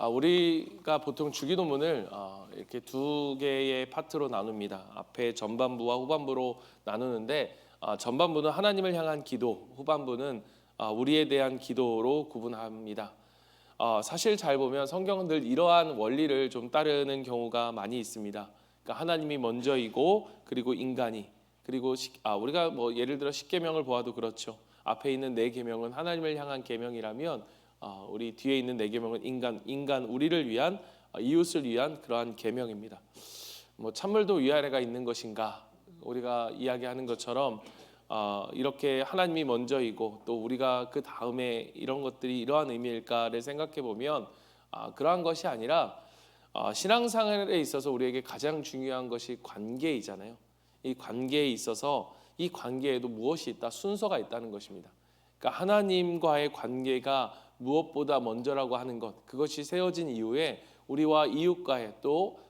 우리가 보통 주기도문을 이렇게 두 개의 파트로 나눕니다. 앞에 전반부와 후반부로 나누는데 전반부는 하나님을 향한 기도, 후반부는 우리에 대한 기도로 구분합니다. 사실 잘 보면 성경은 늘 이러한 원리를 좀 따르는 경우가 많이 있습니다. 그러니까 하나님이 먼저이고 그리고 인간이 그리고 우리가 뭐 예를 들어 십계명을 보아도 그렇죠. 앞에 있는 네 계명은 하나님을 향한 계명이라면 우리 뒤에 있는 네 계명은 인간 우리를 위한 이웃을 위한 그러한 계명입니다. 뭐 찬물도 위아래가 있는 것인가? 우리가 이야기하는 것처럼 이렇게 하나님이 먼저이고 또 우리가 그 다음에 이런 것들이 이러한 의미일까를 생각해 보면 그러한 것이 아니라 신앙생활에 있어서 우리에게 가장 중요한 것이 관계이잖아요. 이 관계에 있어서 이 관계에도 무엇이 있다? 순서가 있다는 것입니다. 그러니까 하나님과의 관계가 무엇보다 먼저라고 하는 것, 그것이 세워진 이후에 우리와 이웃과의 또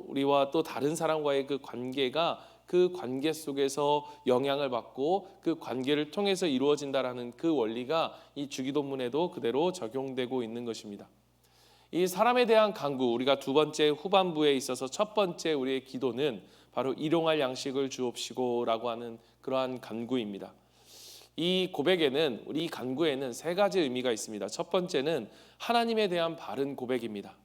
우리와 또 다른 사람과의 그 관계가 그 관계 속에서 영향을 받고 그 관계를 통해서 이루어진다라는 그 원리가 이 주기도문에도 그대로 적용되고 있는 것입니다. 이 사람에 대한 간구, 우리가 두 번째 후반부에 있어서 첫 번째 우리의 기도는 바로 일용할 양식을 주옵시고라고 하는 그러한 간구입니다. 이 고백에는 우리 간구에는 세 가지 의미가 있습니다. 첫 번째는 하나님에 대한 바른 고백입니다.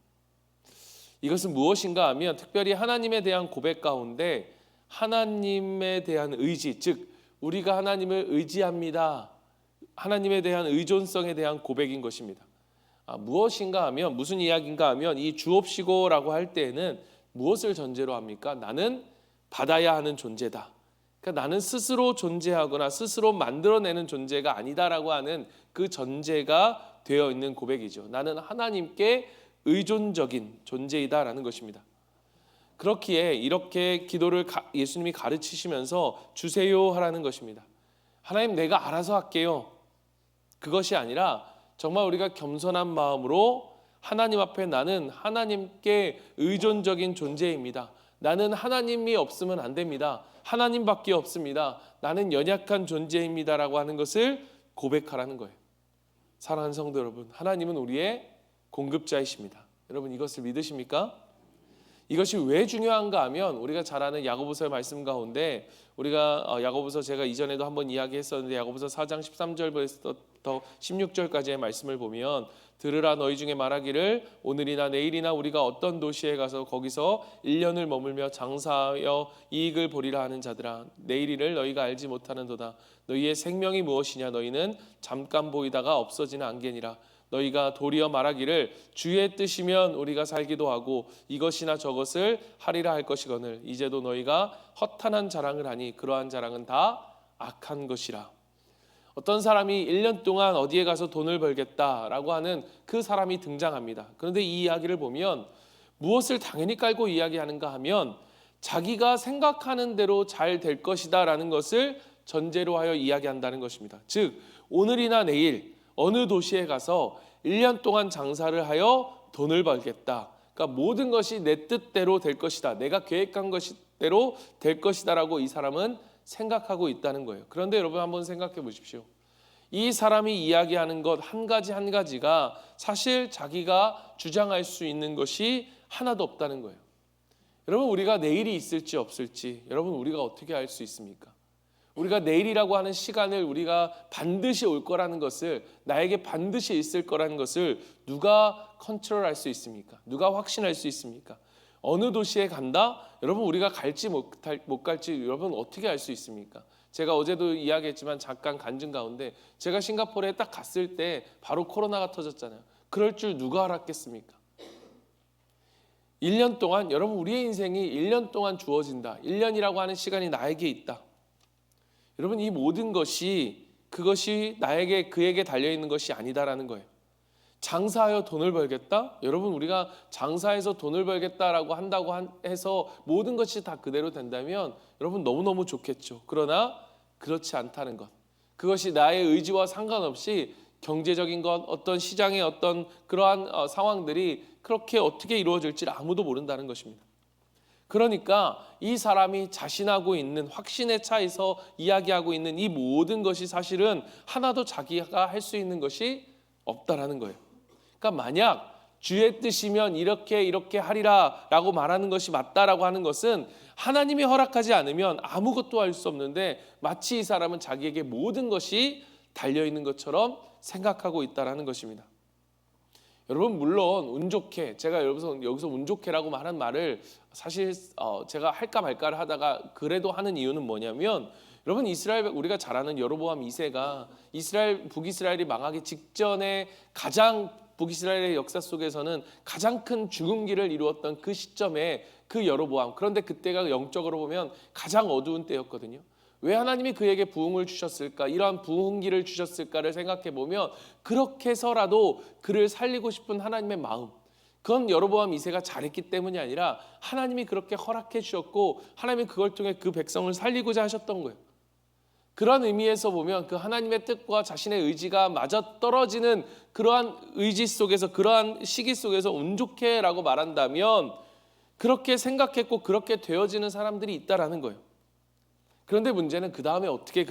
이것은 무엇인가 하면 특별히 하나님에 대한 고백 가운데 하나님에 대한 의지, 즉 우리가 하나님을 의지합니다. 하나님에 대한 의존성에 대한 고백인 것입니다. 무엇인가 하면 무슨 이야기인가 하면 이 주옵시고라고 할 때에는 무엇을 전제로 합니까? 나는 받아야 하는 존재다. 그러니까 나는 스스로 존재하거나 스스로 만들어내는 존재가 아니다라고 하는 그 전제가 되어 있는 고백이죠. 나는 하나님께 의존적인 존재이다라는 것입니다. 그렇기에 이렇게 기도를 예수님이 가르치시면서 주세요 하라는 것입니다. 하나님 내가 알아서 할게요. 그것이 아니라 정말 우리가 겸손한 마음으로 하나님 앞에 나는 하나님께 의존적인 존재입니다. 나는 하나님이 없으면 안 됩니다. 하나님밖에 없습니다. 나는 연약한 존재입니다라고 하는 것을 고백하라는 거예요. 사랑하는 성도 여러분, 하나님은 우리의 공급자이십니다. 여러분 이것을 믿으십니까? 이것이 왜 중요한가 하면 우리가 잘 아는 야고보서의 말씀 가운데 우리가 야고보서 제가 이전에도 한번 이야기했었는데 야고보서 4장 13절부터 16절까지의 말씀을 보면 들으라 너희 중에 말하기를 오늘이나 내일이나 우리가 어떤 도시에 가서 거기서 1년을 머물며 장사하여 이익을 보리라 하는 자들아 내일이를 너희가 알지 못하는도다. 너희의 생명이 무엇이냐 너희는 잠깐 보이다가 없어지는 안개니라. 너희가 도리어 말하기를 주의 뜻이면 우리가 살기도 하고 이것이나 저것을 하리라 할 것이거늘 이제도 너희가 허탄한 자랑을 하니 그러한 자랑은 다 악한 것이라. 어떤 사람이 1년 동안 어디에 가서 돈을 벌겠다라고 하는 그 사람이 등장합니다. 그런데 이 이야기를 보면 무엇을 당연히 깔고 이야기하는가 하면 자기가 생각하는 대로 잘 될 것이다 라는 것을 전제로 하여 이야기한다는 것입니다. 즉 오늘이나 내일 어느 도시에 가서 1년 동안 장사를 하여 돈을 벌겠다. 그러니까 모든 것이 내 뜻대로 될 것이다. 내가 계획한 것대로 될 것이다라고 이 사람은 생각하고 있다는 거예요. 그런데 여러분 한번 생각해 보십시오. 이 사람이 이야기하는 것 한 가지 한 가지가 사실 자기가 주장할 수 있는 것이 하나도 없다는 거예요. 여러분 우리가 내일이 있을지 없을지 여러분 우리가 어떻게 알 수 있습니까? 우리가 내일이라고 하는 시간을 우리가 반드시 올 거라는 것을 나에게 반드시 있을 거라는 것을 누가 컨트롤할 수 있습니까? 누가 확신할 수 있습니까? 어느 도시에 간다? 여러분 우리가 갈지 못 갈지 여러분 어떻게 알 수 있습니까? 제가 어제도 이야기했지만 잠깐 간증 가운데 제가 싱가포르에 딱 갔을 때 바로 코로나가 터졌잖아요. 그럴 줄 누가 알았겠습니까? 1년 동안 여러분 우리의 인생이 1년 동안 주어진다. 1년이라고 하는 시간이 나에게 있다. 여러분 이 모든 것이 그것이 나에게 그에게 달려있는 것이 아니다라는 거예요. 장사하여 돈을 벌겠다? 여러분 우리가 장사해서 돈을 벌겠다라고 한다고 해서 모든 것이 다 그대로 된다면 여러분 너무너무 좋겠죠. 그러나 그렇지 않다는 것. 그것이 나의 의지와 상관없이 경제적인 것, 어떤 시장의 어떤 그러한 상황들이 그렇게 어떻게 이루어질지 아무도 모른다는 것입니다. 그러니까 이 사람이 자신하고 있는 확신에 차에서 이야기하고 있는 이 모든 것이 사실은 하나도 자기가 할 수 있는 것이 없다라는 거예요. 그러니까 만약 주의 뜻이면 이렇게 하리라 라고 말하는 것이 맞다라고 하는 것은 하나님이 허락하지 않으면 아무것도 할 수 없는데 마치 이 사람은 자기에게 모든 것이 달려있는 것처럼 생각하고 있다는 것입니다. 여러분, 물론 운 좋게, 제가 여기서 운 좋게라고 말한 말을 사실 제가 할까 말까를 하다가 그래도 하는 이유는 뭐냐면, 여러분, 우리가 잘 아는 여로보암 2세가 북이스라엘이 망하기 직전에 북이스라엘의 역사 속에서는 가장 큰 죽음기를 이루었던 그 시점에 그 여로보암, 그런데 그때가 영적으로 보면 가장 어두운 때였거든요. 왜 하나님이 그에게 부흥을 주셨을까, 이러한 부흥기를 주셨을까를 생각해 보면 그렇게 해서라도 그를 살리고 싶은 하나님의 마음, 그건 여로보암 2세가 잘했기 때문이 아니라 하나님이 그렇게 허락해 주셨고 하나님이 그걸 통해 그 백성을 살리고자 하셨던 거예요. 그런 의미에서 보면 그 하나님의 뜻과 자신의 의지가 맞아떨어지는 그러한 의지 속에서, 그러한 시기 속에서 운 좋게라고 말한다면 그렇게 생각했고 그렇게 되어지는 사람들이 있다라는 거예요. 그런데 문제는 그 다음에 어떻게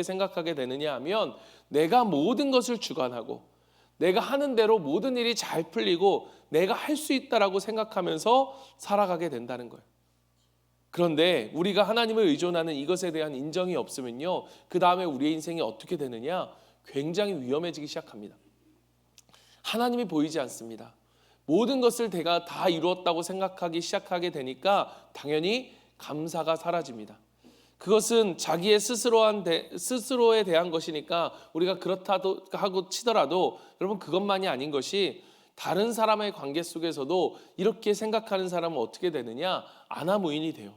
생각하게 되느냐 하면, 내가 모든 것을 주관하고 내가 하는 대로 모든 일이 잘 풀리고 내가 할 수 있다라고 생각하면서 살아가게 된다는 거예요. 그런데 우리가 하나님을 의존하는 이것에 대한 인정이 없으면요, 그 다음에 우리의 인생이 어떻게 되느냐, 굉장히 위험해지기 시작합니다. 하나님이 보이지 않습니다. 모든 것을 내가 다 이루었다고 생각하기 시작하게 되니까 당연히 감사가 사라집니다. 그것은 자기의 스스로에 대한 것이니까 우리가 그렇다고 하고 치더라도, 여러분, 그것만이 아닌 것이 다른 사람의 관계 속에서도 이렇게 생각하는 사람은 어떻게 되느냐, 아나무인이 돼요.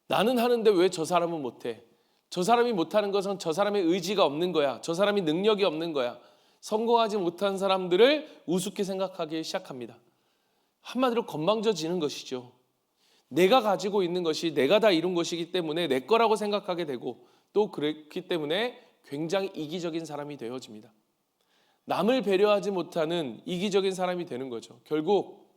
나는 하는데 왜 저 사람은 못해? 저 사람이 못하는 것은 저 사람의 의지가 없는 거야. 저 사람이 능력이 없는 거야. 성공하지 못한 사람들을 우습게 생각하기 시작합니다. 한마디로 건방져지는 것이죠. 내가 가지고 있는 것이 내가 다 이룬 것이기 때문에 내 거라고 생각하게 되고, 또 그렇기 때문에 굉장히 이기적인 사람이 되어집니다. 남을 배려하지 못하는 이기적인 사람이 되는 거죠. 결국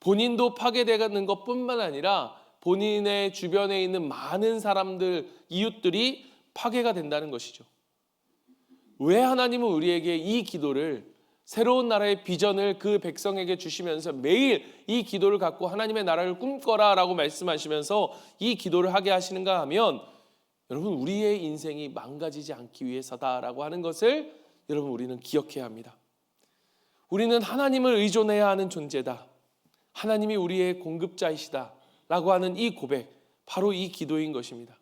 본인도 파괴되는 것뿐만 아니라 본인의 주변에 있는 많은 사람들, 이웃들이 파괴가 된다는 것이죠. 왜 하나님은 우리에게 이 기도를, 새로운 나라의 비전을 그 백성에게 주시면서 매일 이 기도를 갖고 하나님의 나라를 꿈꿔라 라고 말씀하시면서 이 기도를 하게 하시는가 하면, 여러분, 우리의 인생이 망가지지 않기 위해서다라고 하는 것을 여러분, 우리는 기억해야 합니다. 우리는 하나님을 의존해야 하는 존재다. 하나님이 우리의 공급자이시다 라고 하는 이 고백, 바로 이 기도인 것입니다.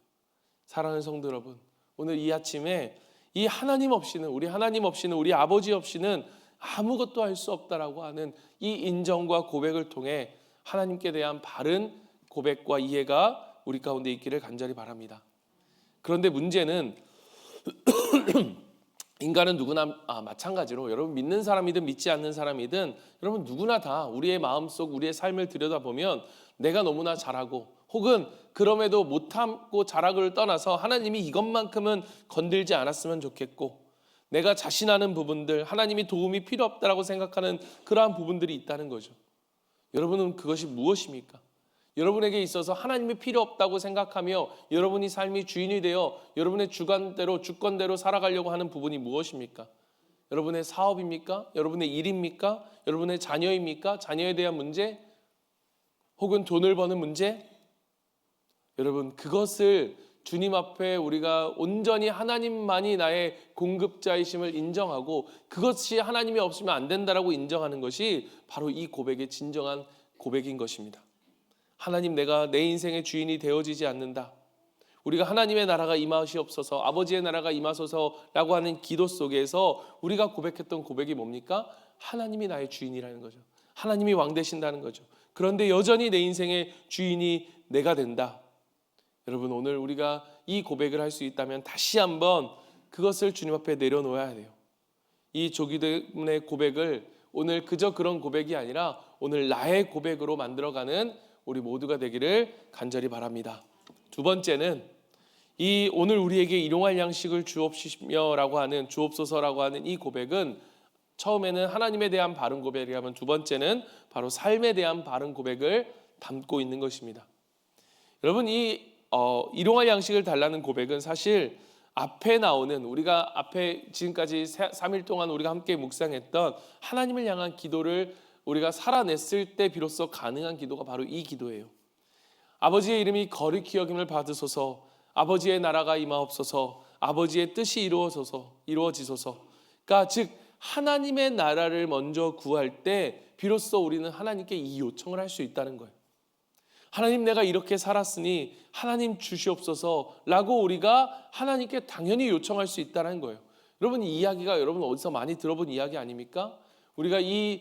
사랑하는 성도 여러분, 오늘 이 아침에 이 하나님 없이는, 우리 아버지 없이는 아무것도 할 수 없다라고 하는 이 인정과 고백을 통해 하나님께 대한 바른 고백과 이해가 우리 가운데 있기를 간절히 바랍니다. 그런데 문제는 인간은 누구나 마찬가지로, 여러분, 믿는 사람이든 믿지 않는 사람이든 여러분 누구나 다 우리의 마음속, 우리의 삶을 들여다보면 내가 너무나 잘하고, 혹은 그럼에도 못하고 잘하고를 떠나서 하나님이 이것만큼은 건들지 않았으면 좋겠고, 내가 자신하는 부분들, 하나님이 도움이 필요 없다라고 생각하는 그러한 부분들이 있다는 거죠. 여러분은 그것이 무엇입니까? 여러분에게 있어서 하나님이 필요 없다고 생각하며 여러분이 삶이 주인이 되어 여러분의 주권대로 살아가려고 하는 부분이 무엇입니까? 여러분의 사업입니까? 여러분의 일입니까? 여러분의 자녀입니까? 자녀에 대한 문제? 혹은 돈을 버는 문제? 여러분, 그것을 주님 앞에 우리가 온전히 하나님만이 나의 공급자이심을 인정하고 그것이 하나님이 없으면 안 된다라고 인정하는 것이 바로 이 고백의 진정한 고백인 것입니다. 하나님, 내가 내 인생의 주인이 되어지지 않는다. 우리가 하나님의 나라가 임하시옵소서, 아버지의 나라가 임하소서라고 하는 기도 속에서 우리가 고백했던 고백이 뭡니까? 하나님이 나의 주인이라는 거죠. 하나님이 왕 되신다는 거죠. 그런데 여전히 내 인생의 주인이 내가 된다. 여러분, 오늘 우리가 이 고백을 할 수 있다면 다시 한번 그것을 주님 앞에 내려놓아야 돼요. 이 조기됨의 고백을 오늘 그저 그런 고백이 아니라 오늘 나의 고백으로 만들어가는 우리 모두가 되기를 간절히 바랍니다. 두 번째는 이 오늘 우리에게 일용할 양식을 주옵시며라고 하는, 주옵소서라고 하는 이 고백은, 처음에는 하나님에 대한 바른 고백이라면 두 번째는 바로 삶에 대한 바른 고백을 담고 있는 것입니다. 여러분, 이 일용할 양식을 달라는 고백은 사실 앞에 나오는 우리가 앞에 지금까지 3일 동안 우리가 함께 묵상했던 하나님을 향한 기도를 우리가 살아냈을 때 비로소 가능한 기도가 바로 이 기도예요. 아버지의 이름이 거룩히 여김을 받으소서. 아버지의 나라가 임하옵소서. 아버지의 뜻이 이루어지소서. 그러니까 즉 하나님의 나라를 먼저 구할 때 비로소 우리는 하나님께 이 요청을 할 수 있다는 거예요. 하나님, 내가 이렇게 살았으니 하나님 주시옵소서라고 우리가 하나님께 당연히 요청할 수 있다는 거예요. 여러분, 이 이야기가 여러분 어디서 많이 들어본 이야기 아닙니까? 우리가 이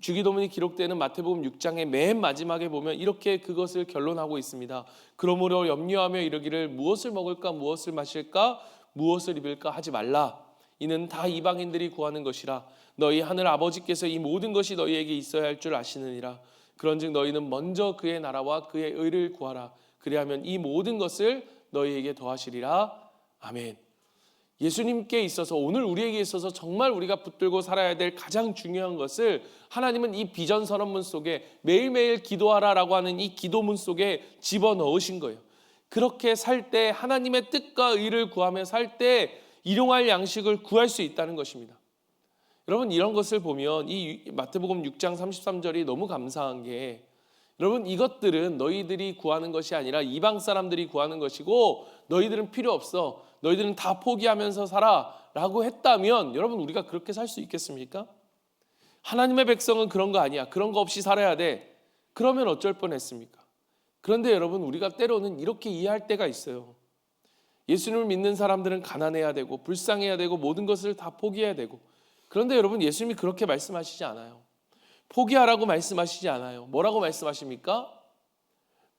주기도문이 기록되는 마태복음 6장의 맨 마지막에 보면 이렇게 그것을 결론하고 있습니다. 그러므로 염려하며 이르기를 무엇을 먹을까 무엇을 마실까 무엇을 입을까 하지 말라. 이는 다 이방인들이 구하는 것이라. 너희 하늘 아버지께서 이 모든 것이 너희에게 있어야 할 줄 아시느니라. 그런즉 너희는 먼저 그의 나라와 그의 의를 구하라. 그리하면 이 모든 것을 너희에게 더하시리라. 아멘. 예수님께 있어서 오늘 우리에게 있어서 정말 우리가 붙들고 살아야 될 가장 중요한 것을 하나님은 이 비전 선언문 속에 매일매일 기도하라라고 하는 이 기도문 속에 집어넣으신 거예요. 그렇게 살 때 하나님의 뜻과 의를 구하며 살 때 일용할 양식을 구할 수 있다는 것입니다. 여러분, 이런 것을 보면 이 마태복음 6장 33절이 너무 감사한 게, 여러분, 이것들은 너희들이 구하는 것이 아니라 이방 사람들이 구하는 것이고 너희들은 필요 없어. 너희들은 다 포기하면서 살아 라고 했다면 여러분, 우리가 그렇게 살 수 있겠습니까? 하나님의 백성은 그런 거 아니야. 그런 거 없이 살아야 돼. 그러면 어쩔 뻔했습니까? 그런데 여러분, 우리가 때로는 이렇게 이해할 때가 있어요. 예수님을 믿는 사람들은 가난해야 되고 불쌍해야 되고 모든 것을 다 포기해야 되고, 그런데 여러분, 예수님이 그렇게 말씀하시지 않아요. 포기하라고 말씀하시지 않아요. 뭐라고 말씀하십니까?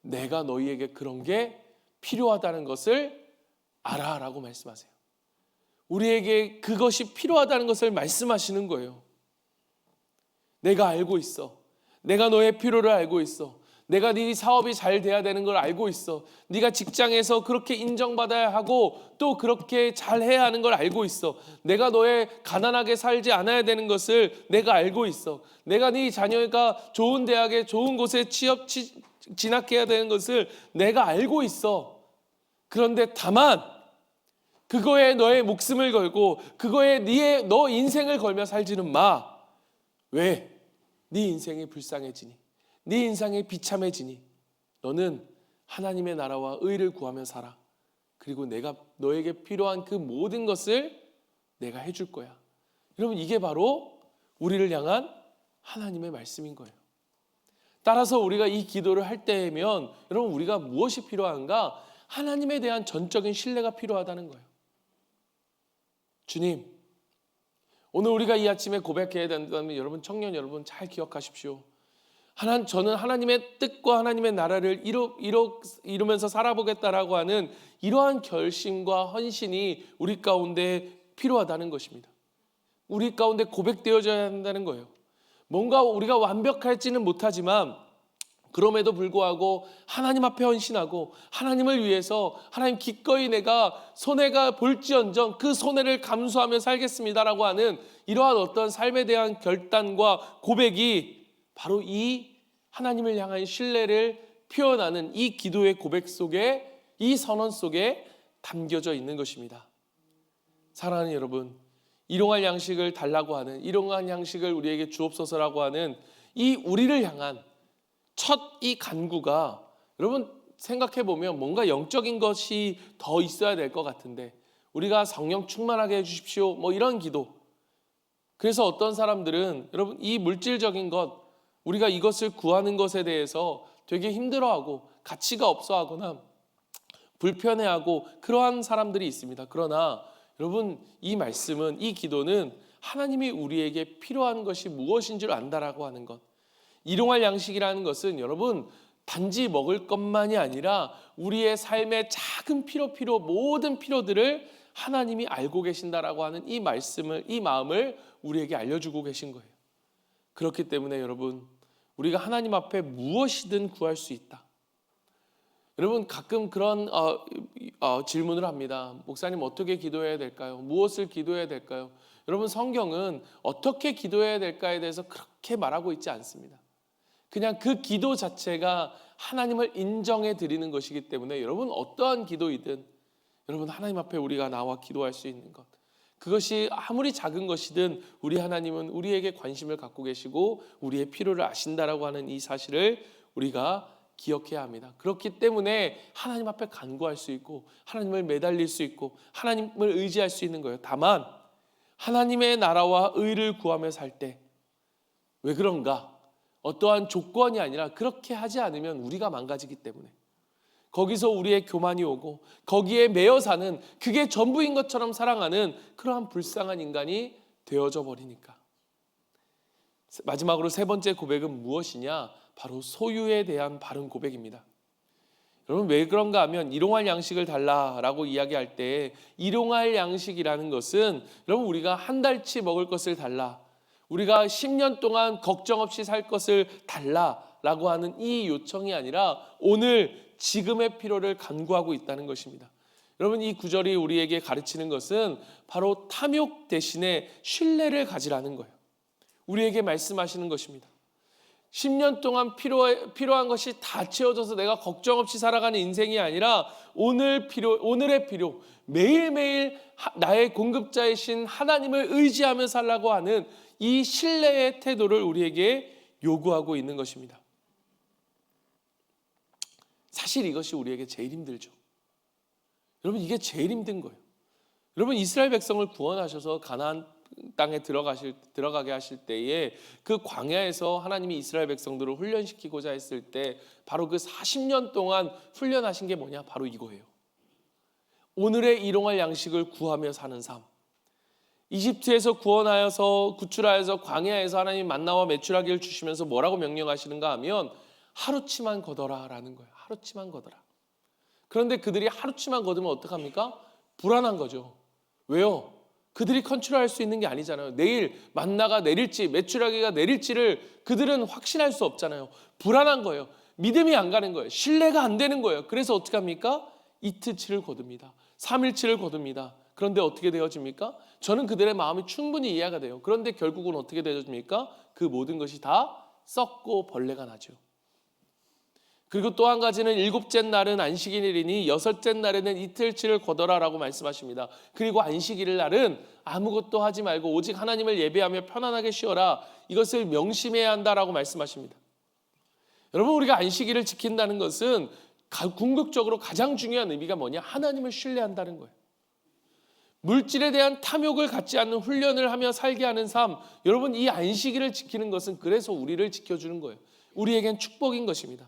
내가 너희에게 그런 게 필요하다는 것을 알아라고 말씀하세요. 우리에게 그것이 필요하다는 것을 말씀하시는 거예요. 내가 알고 있어. 내가 너의 필요를 알고 있어. 내가 네 사업이 잘 돼야 되는 걸 알고 있어. 네가 직장에서 그렇게 인정받아야 하고 또 그렇게 잘해야 하는 걸 알고 있어. 내가 너의 가난하게 살지 않아야 되는 것을 내가 알고 있어. 내가 네 자녀가 좋은 대학에 좋은 곳에 진학해야 되는 것을 내가 알고 있어. 그런데 다만 그거에 너의 목숨을 걸고 그거에 너 인생을 걸며 살지는 마. 왜? 네 인생이 불쌍해지니, 네 인생이 비참해지니 너는 하나님의 나라와 의를 구하며 살아. 그리고 내가 너에게 필요한 그 모든 것을 내가 해줄 거야. 여러분, 이게 바로 우리를 향한 하나님의 말씀인 거예요. 따라서 우리가 이 기도를 할 때면 여러분, 우리가 무엇이 필요한가? 하나님에 대한 전적인 신뢰가 필요하다는 거예요. 주님, 오늘 우리가 이 아침에 고백해야 된다면 여러분, 청년 여러분 잘 기억하십시오. 저는 하나님의 뜻과 하나님의 나라를 이루면서 살아보겠다라고 하는 이러한 결심과 헌신이 우리 가운데 필요하다는 것입니다. 우리 가운데 고백되어져야 한다는 거예요. 뭔가 우리가 완벽할지는 못하지만 그럼에도 불구하고 하나님 앞에 헌신하고 하나님을 위해서 하나님 기꺼이 내가 손해가 볼지언정 그 손해를 감수하며 살겠습니다라고 하는 이러한 어떤 삶에 대한 결단과 고백이 바로 이 하나님을 향한 신뢰를 표현하는 이 기도의 고백 속에, 이 선언 속에 담겨져 있는 것입니다. 사랑하는 여러분, 일용할 양식을 달라고 하는, 일용할 양식을 우리에게 주옵소서라고 하는 이 우리를 향한 첫 이 간구가, 여러분 생각해 보면 뭔가 영적인 것이 더 있어야 될 것 같은데, 우리가 성령 충만하게 해주십시오 뭐 이런 기도. 그래서 어떤 사람들은 여러분 이 물질적인 것, 우리가 이것을 구하는 것에 대해서 되게 힘들어하고 가치가 없어하거나 불편해하고 그러한 사람들이 있습니다. 그러나 여러분, 이 말씀은, 이 기도는 하나님이 우리에게 필요한 것이 무엇인지를 안다라고 하는 것. 일용할 양식이라는 것은 여러분 단지 먹을 것만이 아니라 우리의 삶의 작은 필요 모든 필요들을 하나님이 알고 계신다라고 하는 이 말씀을, 이 마음을 우리에게 알려주고 계신 거예요. 그렇기 때문에 여러분, 우리가 하나님 앞에 무엇이든 구할 수 있다. 여러분, 가끔 그런 질문을 합니다. 목사님, 어떻게 기도해야 될까요? 무엇을 기도해야 될까요? 여러분, 성경은 어떻게 기도해야 될까에 대해서 그렇게 말하고 있지 않습니다. 그냥 그 기도 자체가 하나님을 인정해 드리는 것이기 때문에 여러분, 어떠한 기도이든 여러분, 하나님 앞에 우리가 나와 기도할 수 있는 것, 그것이 아무리 작은 것이든 우리 하나님은 우리에게 관심을 갖고 계시고 우리의 필요를 아신다라고 하는 이 사실을 우리가 기억해야 합니다. 그렇기 때문에 하나님 앞에 간구할 수 있고 하나님을 매달릴 수 있고 하나님을 의지할 수 있는 거예요. 다만 하나님의 나라와 의를 구하며 살 때 왜 그런가? 어떠한 조건이 아니라 그렇게 하지 않으면 우리가 망가지기 때문에, 거기서 우리의 교만이 오고 거기에 매여 사는, 그게 전부인 것처럼 사랑하는 그러한 불쌍한 인간이 되어져 버리니까. 마지막으로 세 번째 고백은 무엇이냐? 바로 소유에 대한 바른 고백입니다. 여러분, 왜 그런가 하면 일용할 양식을 달라라고 이야기할 때 일용할 양식이라는 것은 여러분, 우리가 한 달치 먹을 것을 달라, 우리가 10년 동안 걱정 없이 살 것을 달라라고 하는 이 요청이 아니라 오늘 지금의 필요를 간구하고 있다는 것입니다. 여러분, 이 구절이 우리에게 가르치는 것은 바로 탐욕 대신에 신뢰를 가지라는 거예요. 우리에게 말씀하시는 것입니다. 10년 동안 필요한 것이 다 채워져서 내가 걱정 없이 살아가는 인생이 아니라 오늘의 필요, 매일매일 나의 공급자이신 하나님을 의지하며 살라고 하는 이 신뢰의 태도를 우리에게 요구하고 있는 것입니다. 사실 이것이 우리에게 제일 힘들죠. 여러분, 이게 제일 힘든 거예요. 여러분, 이스라엘 백성을 구원하셔서 가나안 땅에 들어가게 하실 때에 그 광야에서 하나님이 이스라엘 백성들을 훈련시키고자 했을 때 바로 그 40년 동안 훈련하신 게 뭐냐? 바로 이거예요. 오늘의 일용할 양식을 구하며 사는 삶. 이집트에서 구원하여서 구출하여서 광야에서 하나님 만나와 메추라기를 주시면서 뭐라고 명령하시는가 하면 하루치만 거둬라라는 거예요. 하루치만 거둬라. 그런데 그들이 하루치만 거두면 어떡합니까? 불안한 거죠. 왜요? 그들이 컨트롤할 수 있는 게 아니잖아요. 내일 만나가 내릴지 메추라기가 내릴지를 그들은 확신할 수 없잖아요. 불안한 거예요. 믿음이 안 가는 거예요. 신뢰가 안 되는 거예요. 그래서 어떻게 합니까? 이틀치를 거둡니다. 3일치를 거둡니다. 그런데 어떻게 되어집니까? 저는 그들의 마음이 충분히 이해가 돼요. 그런데 결국은 어떻게 되어집니까? 그 모든 것이 다 썩고 벌레가 나죠. 그리고 또 한 가지는 7째 날은 안식일이니 6째 날에는 이틀치를 거둬라라고 말씀하십니다. 그리고 안식일 날은 아무것도 하지 말고 오직 하나님을 예배하며 편안하게 쉬어라, 이것을 명심해야 한다라고 말씀하십니다. 여러분, 우리가 안식일을 지킨다는 것은 궁극적으로 가장 중요한 의미가 뭐냐? 하나님을 신뢰한다는 거예요. 물질에 대한 탐욕을 갖지 않는 훈련을 하며 살게 하는 삶. 여러분, 이 안식일을 지키는 것은 그래서 우리를 지켜주는 거예요. 우리에겐 축복인 것입니다.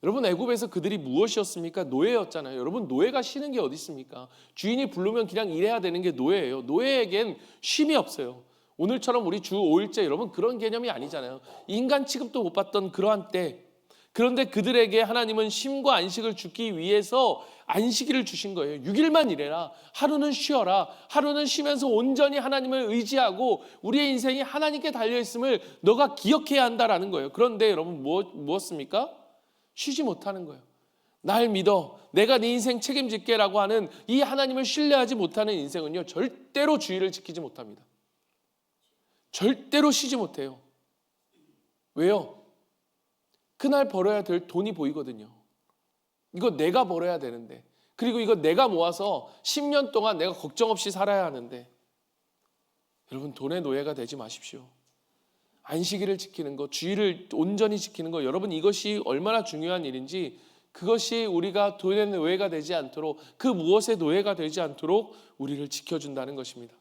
여러분, 애굽에서 그들이 무엇이었습니까? 노예였잖아요. 여러분, 노예가 쉬는 게 어디 있습니까? 주인이 부르면 그냥 일해야 되는 게 노예예요. 노예에겐 쉼이 없어요. 오늘처럼 우리 주 5일째 여러분 그런 개념이 아니잖아요. 인간 취급도 못 받던 그러한 때, 그런데 그들에게 하나님은 쉼과 안식을 주기 위해서 안식일을 주신 거예요. 6일만 일해라. 하루는 쉬어라. 하루는 쉬면서 온전히 하나님을 의지하고 우리의 인생이 하나님께 달려있음을 너가 기억해야 한다라는 거예요. 그런데 여러분 무엇입니까? 쉬지 못하는 거예요. 날 믿어, 내가 네 인생 책임질게 라고 하는 이 하나님을 신뢰하지 못하는 인생은요, 절대로 주의를 지키지 못합니다. 절대로 쉬지 못해요. 왜요? 그날 벌어야 될 돈이 보이거든요. 이거 내가 벌어야 되는데, 그리고 이거 내가 모아서 10년 동안 내가 걱정 없이 살아야 하는데, 여러분, 돈의 노예가 되지 마십시오. 안식일을 지키는 것, 주의를 온전히 지키는 것, 여러분, 이것이 얼마나 중요한 일인지, 그것이 우리가 돈의 노예가 되지 않도록, 그 무엇의 노예가 되지 않도록 우리를 지켜준다는 것입니다.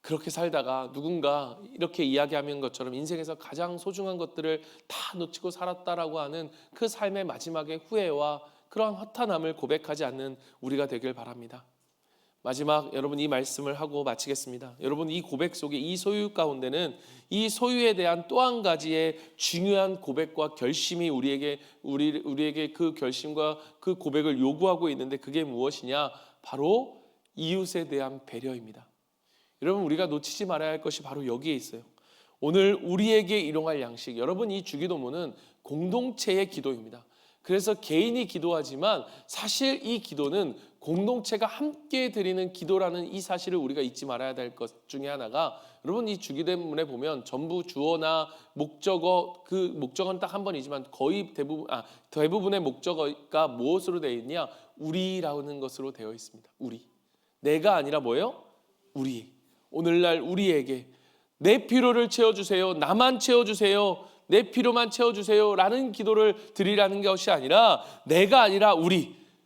그렇게 살다가 누군가 이렇게 이야기하는 것처럼 인생에서 가장 소중한 것들을 다 놓치고 살았다라고 하는 그 삶의 마지막에 후회와 그러한 허탄함을 고백하지 않는 우리가 되길 바랍니다. 마지막 여러분 이 말씀을 하고 마치겠습니다. 여러분, 이 고백 속에, 이 소유 가운데는 이 소유에 대한 또 한 가지의 중요한 고백과 결심이 우리에게 그 결심과 그 고백을 요구하고 있는데, 그게 무엇이냐? 바로 이웃에 대한 배려입니다. 여러분, 우리가 놓치지 말아야 할 것이 바로 여기에 있어요. 오늘 우리에게 일용할 양식. 여러분, 이 주기도문은 공동체의 기도입니다. 그래서 개인이 기도하지만 사실 이 기도는 공동체가 함께 드리는 기도라는 이 사실을 우리가 잊지 말아야 될 것 중에 하나가, 여러분 이 주기도문에 보면 전부 주어나 목적어, 그 목적어는 딱 한 번이지만 거의 대부분의 목적어가 무엇으로 되어 있냐? 우리라는 것으로 되어 있습니다. 우리. 내가 아니라 뭐예요? 우리. 오늘날 우리에게 내 필요를 채워주세요. 나만 채워주세요. 내 필요만 채워주세요 라는 기도를 드리라는 것이 아니라, 내가 아니라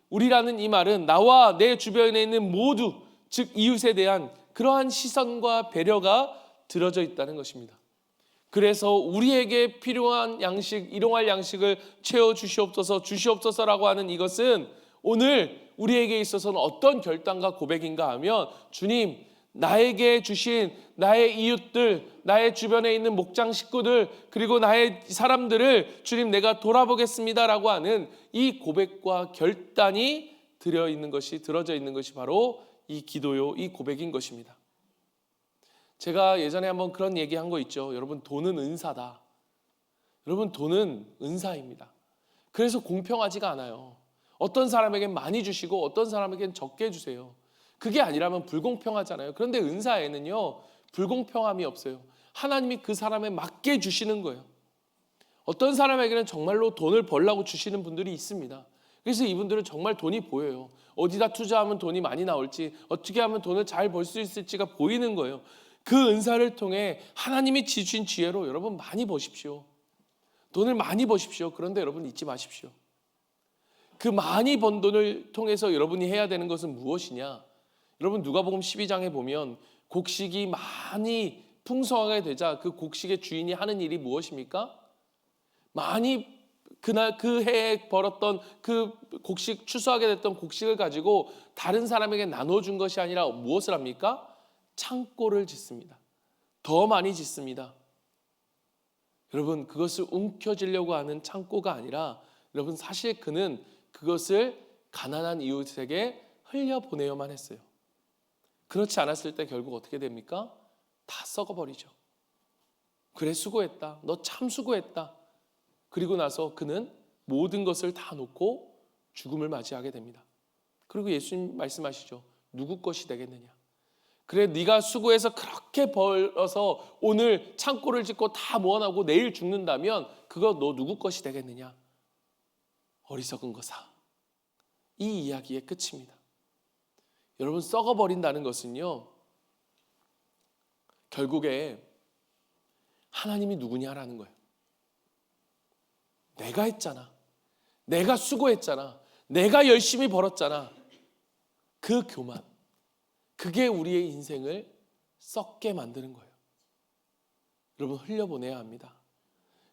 우리라는 이 말은 나와 내 주변에 있는 모두, 즉 이웃에 대한 그러한 시선과 배려가 들어져 있다는 것입니다. 그래서 우리에게 필요한 양식, 일용할 양식을 주시옵소서라고 하는 이것은 오늘 우리에게 있어서는 어떤 결단과 고백인가 하면, 주님, 나에게 주신 나의 이웃들, 나의 주변에 있는 목장 식구들, 그리고 나의 사람들을 주님 내가 돌아보겠습니다라고 하는 이 고백과 결단이 들어져 있는 것이 바로 이 기도요, 이 고백인 것입니다. 제가 예전에 한번 그런 얘기한 거 있죠. 여러분, 돈은 은사다. 여러분, 돈은 은사입니다. 그래서 공평하지가 않아요. 어떤 사람에겐 많이 주시고 어떤 사람에겐 적게 주세요. 그게 아니라면 불공평하잖아요. 그런데 은사에는요, 불공평함이 없어요. 하나님이 그 사람에 맞게 주시는 거예요. 어떤 사람에게는 정말로 돈을 벌라고 주시는 분들이 있습니다. 그래서 이분들은 정말 돈이 보여요. 어디다 투자하면 돈이 많이 나올지, 어떻게 하면 돈을 잘 벌 수 있을지가 보이는 거예요. 그 은사를 통해 하나님이 주신 지혜로 여러분 많이 버십시오. 돈을 많이 버십시오. 그런데 여러분 잊지 마십시오. 그 많이 번 돈을 통해서 여러분이 해야 되는 것은 무엇이냐? 여러분, 누가복음 12장에 보면 곡식이 많이 풍성하게 되자 그 곡식의 주인이 하는 일이 무엇입니까? 많이 그날 그 해에 벌었던 그 곡식, 추수하게 됐던 곡식을 가지고 다른 사람에게 나눠준 것이 아니라 무엇을 합니까? 창고를 짓습니다. 더 많이 짓습니다. 여러분, 그것을 움켜쥐려고 하는 창고가 아니라, 여러분 사실 그는 그것을 가난한 이웃에게 흘려보내야만 했어요. 그렇지 않았을 때 결국 어떻게 됩니까? 다 썩어버리죠. 그래, 수고했다. 너 참 수고했다. 그리고 나서 그는 모든 것을 다 놓고 죽음을 맞이하게 됩니다. 그리고 예수님 말씀하시죠. 누구 것이 되겠느냐? 그래, 네가 수고해서 그렇게 벌어서 오늘 창고를 짓고 다 모아놓고 내일 죽는다면 그거 너 누구 것이 되겠느냐? 어리석은 거사. 이 이야기의 끝입니다. 여러분, 썩어버린다는 것은요, 결국에 하나님이 누구냐라는 거예요. 내가 했잖아. 내가 수고했잖아. 내가 열심히 벌었잖아. 그 교만, 그게 우리의 인생을 썩게 만드는 거예요. 여러분, 흘려보내야 합니다.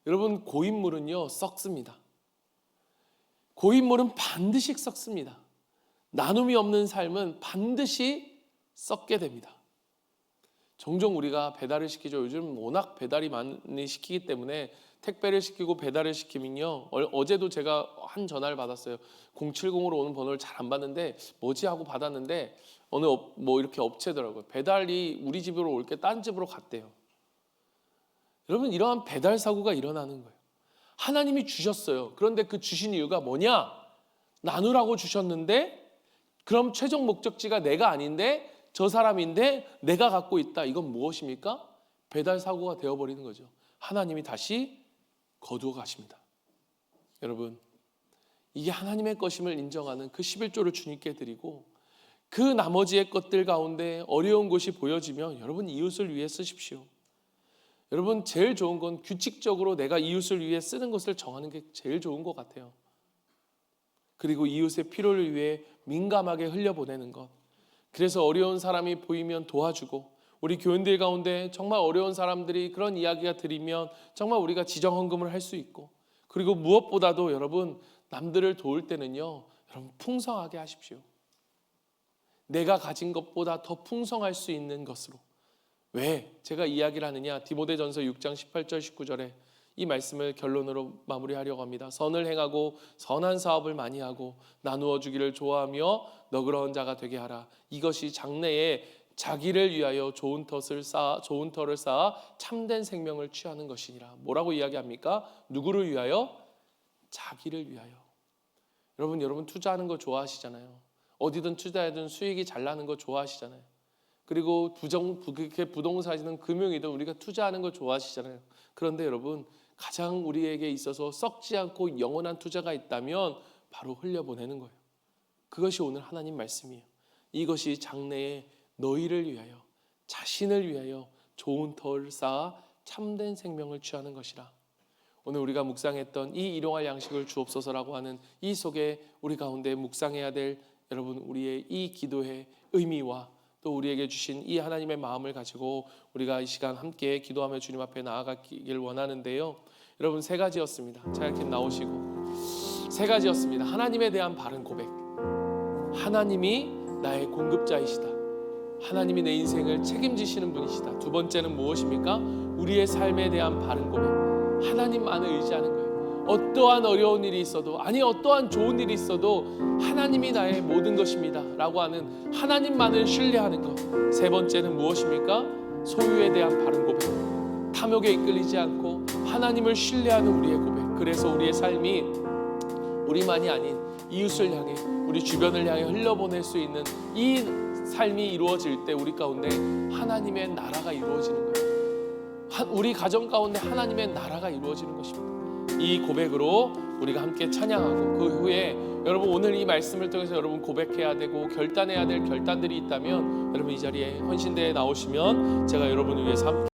여러분, 고인물은요 썩습니다. 고인물은 반드시 썩습니다. 나눔이 없는 삶은 반드시 썩게 됩니다. 종종 우리가 배달을 시키죠. 요즘 워낙 배달이 많이 시키기 때문에 택배를 시키고 배달을 시키면요, 어제도 제가 한 전화를 받았어요. 070으로 오는 번호를 잘 안 받는데 뭐지 하고 받았는데 어느 이렇게 업체더라고요. 배달이 우리 집으로 올 게 딴 집으로 갔대요. 여러분, 이러한 배달 사고가 일어나는 거예요. 하나님이 주셨어요. 그런데 그 주신 이유가 뭐냐? 나누라고 주셨는데, 그럼 최종 목적지가 내가 아닌데 저 사람인데 내가 갖고 있다. 이건 무엇입니까? 배달 사고가 되어버리는 거죠. 하나님이 다시 거두어 가십니다. 여러분, 이게 하나님의 것임을 인정하는 그 11조를 주님께 드리고, 그 나머지의 것들 가운데 어려운 곳이 보여지면 여러분 이웃을 위해 쓰십시오. 여러분, 제일 좋은 건 규칙적으로 내가 이웃을 위해 쓰는 것을 정하는 게 제일 좋은 것 같아요. 그리고 이웃의 필요를 위해 민감하게 흘려보내는 것. 그래서 어려운 사람이 보이면 도와주고, 우리 교인들 가운데 정말 어려운 사람들이 그런 이야기가 들리면 정말 우리가 지정헌금을 할 수 있고, 그리고 무엇보다도 여러분, 남들을 도울 때는요, 여러분 풍성하게 하십시오. 내가 가진 것보다 더 풍성할 수 있는 것으로. 왜 제가 이야기를 하느냐? 디모데전서 6장 18절 19절에 이 말씀을 결론으로 마무리하려고 합니다. 선을 행하고 선한 사업을 많이 하고 나누어 주기를 좋아하며 너그러운 자가 되게 하라. 이것이 장래에 자기를 위하여 좋은 터를 쌓아 참된 생명을 취하는 것이니라. 뭐라고 이야기합니까? 누구를 위하여? 자기를 위하여. 여러분 투자하는 거 좋아하시잖아요. 어디든 투자하든 수익이 잘 나는 거 좋아하시잖아요. 그리고 부동산이든 금융이든 우리가 투자하는 거 좋아하시잖아요. 그런데 여러분, 가장 우리에게 있어서 썩지 않고 영원한 투자가 있다면 바로 흘려보내는 거예요. 그것이 오늘 하나님 말씀이에요. 이것이 장래에 너희를 위하여, 자신을 위하여 좋은 터를 쌓아 참된 생명을 취하는 것이라. 오늘 우리가 묵상했던 이 일용할 양식을 주옵소서라고 하는 이 속에 우리 가운데 묵상해야 될 여러분, 우리의 이 기도의 의미와 또 우리에게 주신 이 하나님의 마음을 가지고 우리가 이 시간 함께 기도하며 주님 앞에 나아가길 원하는데요. 여러분, 세 가지였습니다. 자약팀 나오시고, 세 가지였습니다. 하나님에 대한 바른 고백, 하나님이 나의 공급자이시다, 하나님이 내 인생을 책임지시는 분이시다. 두 번째는 무엇입니까? 우리의 삶에 대한 바른 고백, 하나님만을 의지하는 거예요. 어떠한 어려운 일이 있어도, 아니 어떠한 좋은 일이 있어도 하나님이 나의 모든 것입니다 라고 하는 하나님만을 신뢰하는 것. 세 번째는 무엇입니까? 소유에 대한 바른 고백, 탐욕에 이끌리지 않고 하나님을 신뢰하는 우리의 고백. 그래서 우리의 삶이 우리만이 아닌 이웃을 향해, 우리 주변을 향해 흘려보낼 수 있는 이 삶이 이루어질 때 우리 가운데 하나님의 나라가 이루어지는 거예요. 우리 가정 가운데 하나님의 나라가 이루어지는 것입니다. 이 고백으로 우리가 함께 찬양하고, 그 후에 여러분, 오늘 이 말씀을 통해서 여러분 고백해야 되고 결단해야 될 결단들이 있다면 여러분 이 자리에 헌신대에 나오시면 제가 여러분을 위해서 함께